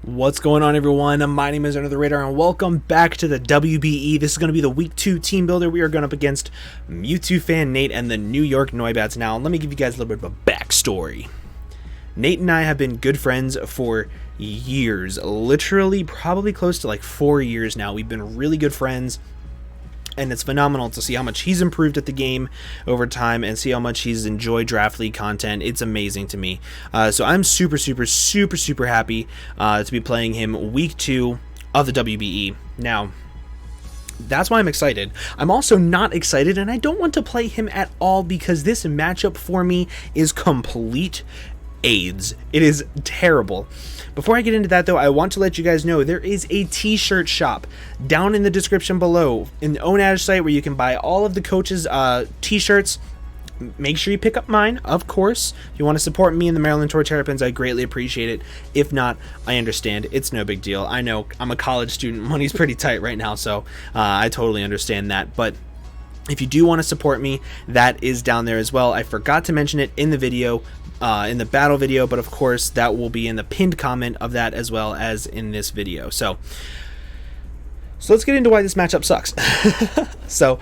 What's going on, everyone? My name is UnderTheRadar and welcome back to the WBE. This is going to be the Week 2 team builder. We are going up against Mewtwo fan Nate and the New York Noibats. Now, let me give you guys a little bit of a backstory. Nate and I have been good friends for years. Literally, probably close to like 4 years now. We've been really good friends. And it's phenomenal to see how much he's improved at the game over time and see how much he's enjoyed Draft League content. It's amazing to me. So I'm super happy to be playing him Week 2 of the WBE. Now, that's why I'm excited. I'm also not excited, and I don't want to play him at all because this matchup for me is complete AIDS. It is terrible. Before I get into that, though, I want to let you guys know there is a t-shirt shop down in the description below in the Onage site where you can buy all of the coaches' t-shirts. Make sure you pick up mine, of course. If you want to support me and the Maryland Tour Terrapins, I greatly appreciate it. If not, I understand. It's no big deal. I know I'm a college student. Money's pretty tight right now, so I totally understand that. But if you do want to support me, that is down there as well. I forgot to mention it in the video. In the battle video, but of course that will be in the pinned comment of that as well as in this video. So let's get into why this matchup sucks. So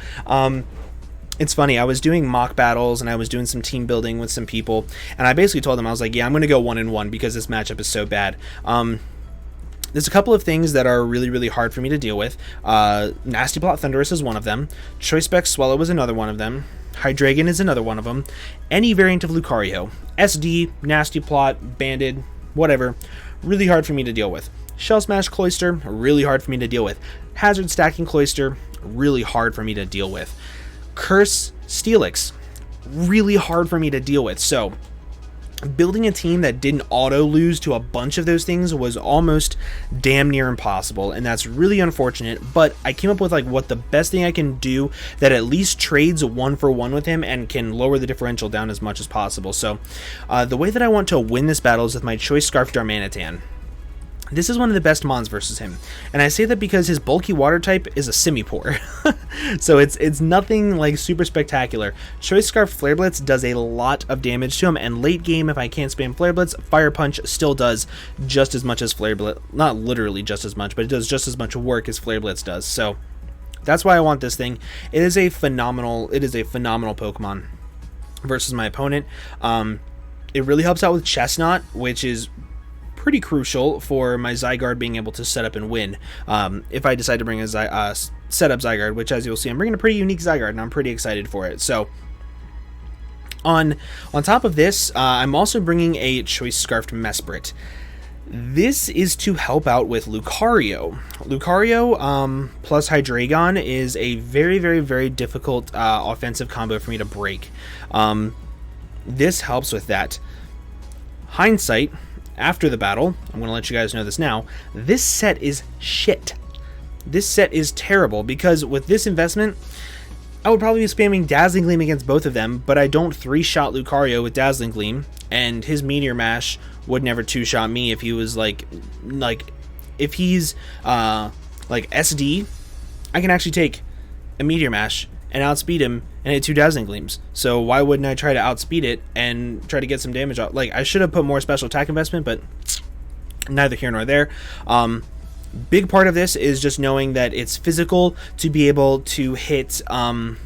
it's funny, I was doing mock battles and I was doing some team building with some people, and I basically told them, I was like, yeah, I'm gonna go 1-1 because this matchup is so bad. There's a couple of things that are really hard for me to deal with. Nasty Plot Thundurus is one of them. Choice Spec Swallow is another one of them. Hydreigon is another one of them. Any variant of Lucario. SD, Nasty Plot, Banded, whatever. Really hard for me to deal with. Shell Smash Cloyster, really hard for me to deal with. Hazard Stacking Cloyster, really hard for me to deal with. Curse Steelix, really hard for me to deal with. So, building a team that didn't auto lose to a bunch of those things was almost damn near impossible, and that's really unfortunate. But I came up with like what the best thing I can do that at least trades 1-for-1 with him and can lower the differential down as much as possible. So the way that I want to win this battle is with my Choice Scarf Darmanitan. This is one of the best mons versus him, and I say that because his bulky water type is a Simipour. So it's nothing like super spectacular. Choice Scarf Flare Blitz does a lot of damage to him, and late game, if I can't spam Flare Blitz, Fire Punch still does just as much as Flare Blitz. Not literally just as much, but it does just as much work as Flare Blitz does. So that's why I want this thing. It is a phenomenal Pokemon versus my opponent. It really helps out with Chestnut, which is pretty crucial for my Zygarde being able to set up and win. If I decide to bring a setup Zygarde, which as you'll see, I'm bringing a pretty unique Zygarde, and I'm pretty excited for it. So on top of this, I'm also bringing a Choice Scarfed Mesprit. This is to help out with Lucario. Lucario plus Hydreigon is a very difficult offensive combo for me to break. This helps with that. Hindsight, after the battle, I'm going to let you guys know this now, this set is shit. This set is terrible because with this investment, I would probably be spamming Dazzling Gleam against both of them, but I don't 3-shot Lucario with Dazzling Gleam, and his Meteor Mash would never 2-shot me if he was like if he's like SD, I can actually take a Meteor Mash and outspeed him and hit 2 Dazzling Gleams. So why wouldn't I try to outspeed it and try to get some damage out? Like, I should have put more special attack investment, but neither here nor there. Big part of this is just knowing that it's physical to be able to hit Lucario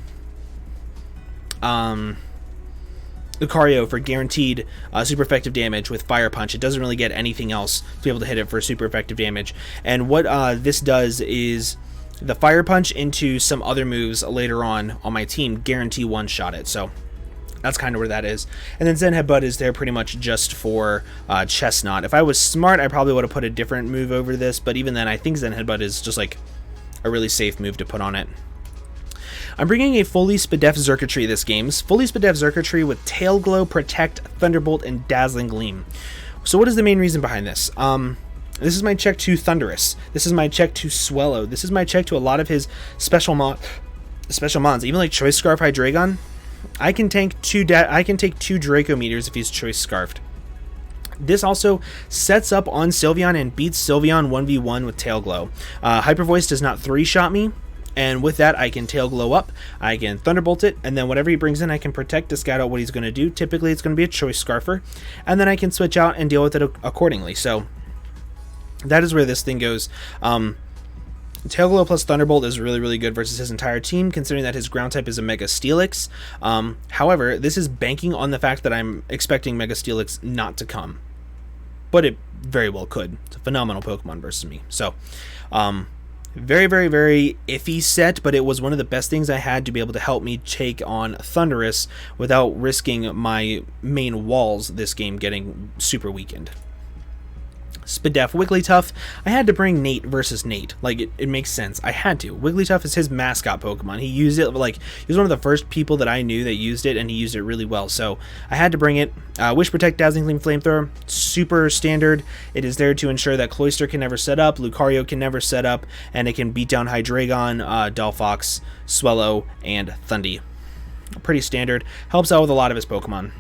for guaranteed super effective damage with Fire Punch. It doesn't really get anything else to be able to hit it for super effective damage. And what this does is the Fire Punch into some other moves later on my team guarantee one-shot it. So that's kind of where that is. And then Zen Headbutt is there pretty much just for Chestnut. If I was smart, I probably would have put a different move over this, but even then, I think Zen Headbutt is just like a really safe move to put on it. I'm bringing a fully Spadef Xurkitree this game. Fully Spadef Xurkitree with Tail Glow, Protect, Thunderbolt, and Dazzling Gleam. So what is the main reason behind this? This is my check to Thundurus. This is my check to Swallow. This is my check to a lot of his special mons. Even like Choice Scarf Hydreigon, I can take 2 Draco Meters if he's Choice Scarfed. This also sets up on Sylveon and beats Sylveon 1v1 with Tail Glow. Hyper Voice does not 3-shot me, and with that I can Tail Glow up, I can Thunderbolt it, and then whatever he brings in I can protect to scout out what he's going to do. Typically it's going to be a Choice Scarfer, and then I can switch out and deal with it accordingly. So that is where this thing goes. Tail Glow plus Thunderbolt is really, really good versus his entire team, considering that his ground type is a Mega Steelix. However, this is banking on the fact that I'm expecting Mega Steelix not to come. But it very well could. It's a phenomenal Pokemon versus me. So, very, very, very iffy set, but it was one of the best things I had to be able to help me take on Thundurus without risking my main walls this game getting super weakened. Spadef Wigglytuff, I had to bring Nate versus Nate. Like, it makes sense. I had to. Wigglytuff is his mascot Pokemon. He used it, like, he was one of the first people that I knew that used it, and he used it really well. So, I had to bring it. Wish Protect, Dazzling Gleam, Flamethrower, super standard. It is there to ensure that Cloyster can never set up, Lucario can never set up, and it can beat down Hydreigon, Delphox, Swellow, and Thundy. Pretty standard. Helps out with a lot of his Pokemon.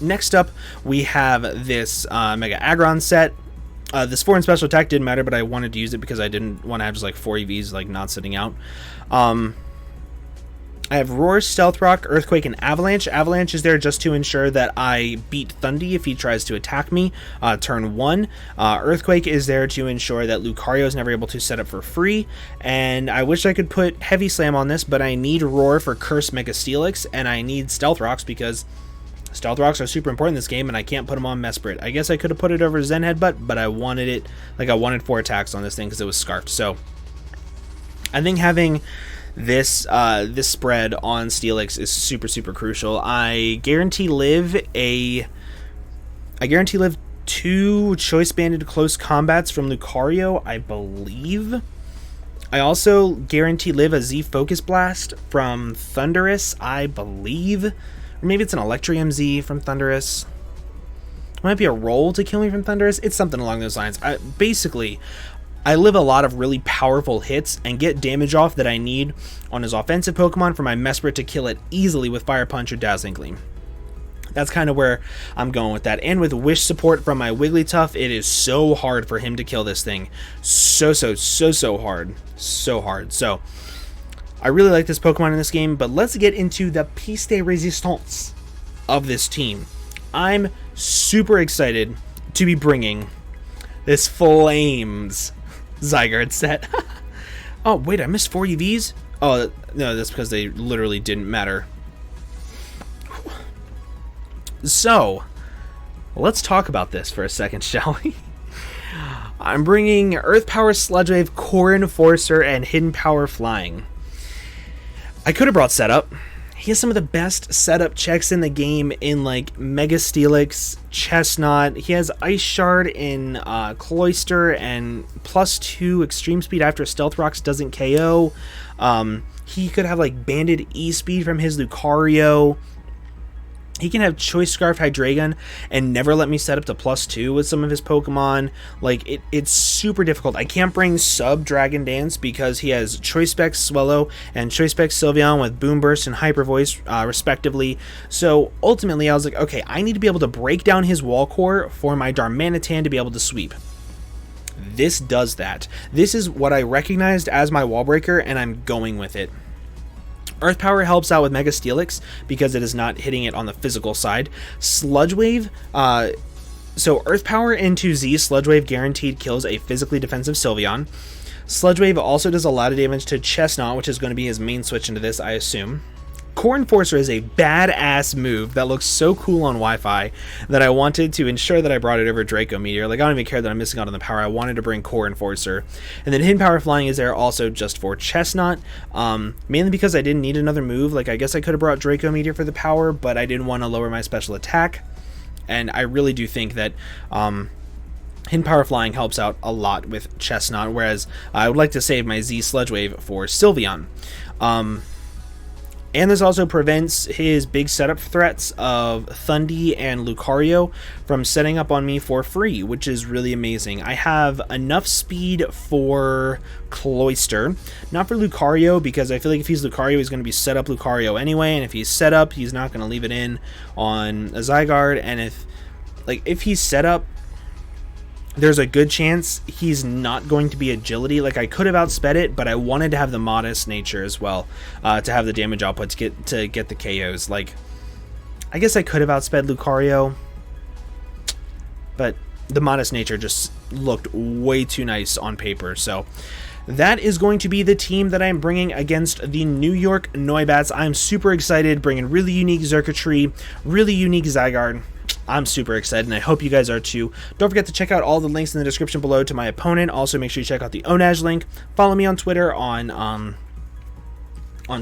Next up, we have this Mega Aggron set. This 4 in special attack didn't matter, but I wanted to use it because I didn't want to have just like 4 EVs like not sitting out. I have Roar, Stealth Rock, Earthquake, and Avalanche. Avalanche is there just to ensure that I beat Thundy if he tries to attack me turn 1. Earthquake is there to ensure that Lucario is never able to set up for free. And I wish I could put Heavy Slam on this, but I need Roar for Curse Mega Steelix, and I need Stealth Rocks because Stealth Rocks are super important in this game, and I can't put them on Mesprit. I guess I could have put it over Zen Headbutt, but I wanted it, like I wanted 4 attacks on this thing because it was Scarfed. So I think having this this spread on Steelix is super, super crucial. I guarantee live 2 Choice Banded close combats from Lucario, I believe. I also guarantee live a Z Focus Blast from Thundurus, I believe. Or maybe it's an Electrium Z from Thundurus. It might be a roll to kill me from Thundurus. It's something along those lines. Basically, I live a lot of really powerful hits and get damage off that I need on his offensive Pokemon for my Mesprit to kill it easily with Fire Punch or Dazzling Gleam. That's kind of where I'm going with that. And with Wish support from my Wigglytuff, it is so hard for him to kill this thing. So hard. So hard. So I really like this Pokemon in this game, but let's get into the piece de resistance of this team. I'm super excited to be bringing this Flames Zygarde set. Oh, wait, I missed 4 EVs? Oh, no, that's because they literally didn't matter. So, let's talk about this for a second, shall we? I'm bringing Earth Power, Sludge Wave, Core Enforcer, and Hidden Power Flying. I could have brought Setup. He has some of the best setup checks in the game in like Mega Steelix, Chestnut. He has Ice Shard in Cloyster and +2 Extreme Speed after Stealth Rocks doesn't KO. He could have like Banded E-Speed from his Lucario. He can have Choice Scarf Hydreigon and never let me set up to +2 with some of his Pokemon. Like, it's super difficult. I can't bring Sub Dragon Dance because he has Choice Spec Swellow and Choice Spec Sylveon with Boom Burst and Hyper Voice, respectively. So, ultimately, I was like, okay, I need to be able to break down his Wall Core for my Darmanitan to be able to sweep. This does that. This is what I recognized as my Wall Breaker, and I'm going with it. Earth Power helps out with Mega Steelix because it is not hitting it on the physical side. Sludge Wave, so Earth Power into Z Sludge Wave guaranteed kills a physically defensive Sylveon. Sludge Wave also does a lot of damage to Chestnut, which is going to be his main switch into this, I assume. Core Enforcer is a badass move that looks so cool on Wi-Fi that I wanted to ensure that I brought it over Draco Meteor. Like, I don't even care that I'm missing out on the power. I wanted to bring Core Enforcer. And then Hidden Power Flying is there also just for Chestnut, mainly because I didn't need another move. Like, I guess I could have brought Draco Meteor for the power, but I didn't want to lower my special attack. And I really do think that Hidden Power Flying helps out a lot with Chestnut, whereas I would like to save my Z Sludge Wave for Sylveon. And this also prevents his big setup threats of Thundy and Lucario from setting up on me for free, which is really amazing. I have enough speed for Cloyster, not for Lucario, because I feel like if he's Lucario, he's going to be set up Lucario anyway, and if he's set up, he's not going to leave it in on a Zygarde, and if he's set up, there's a good chance he's not going to be agility. Like, I could have outsped it, but I wanted to have the modest nature as well, to have the damage output to get the KOs. Like, I guess I could have outsped Lucario, but the Modest Nature just looked way too nice on paper. So that is going to be the team that I'm bringing against the New York Noibats. I'm super excited, bringing really unique Xurkitree, really unique Zygarde. I'm super excited, and I hope you guys are too. Don't forget to check out all the links in the description below to my opponent. Also, make sure you check out the Onaj link. Follow me on Twitter, on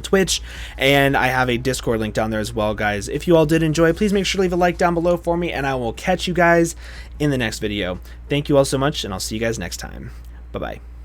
Twitch, and I have a Discord link down there as well, guys. If you all did enjoy, please make sure to leave a like down below for me, and I will catch you guys in the next video. Thank you all so much, and I'll see you guys next time. Bye-bye.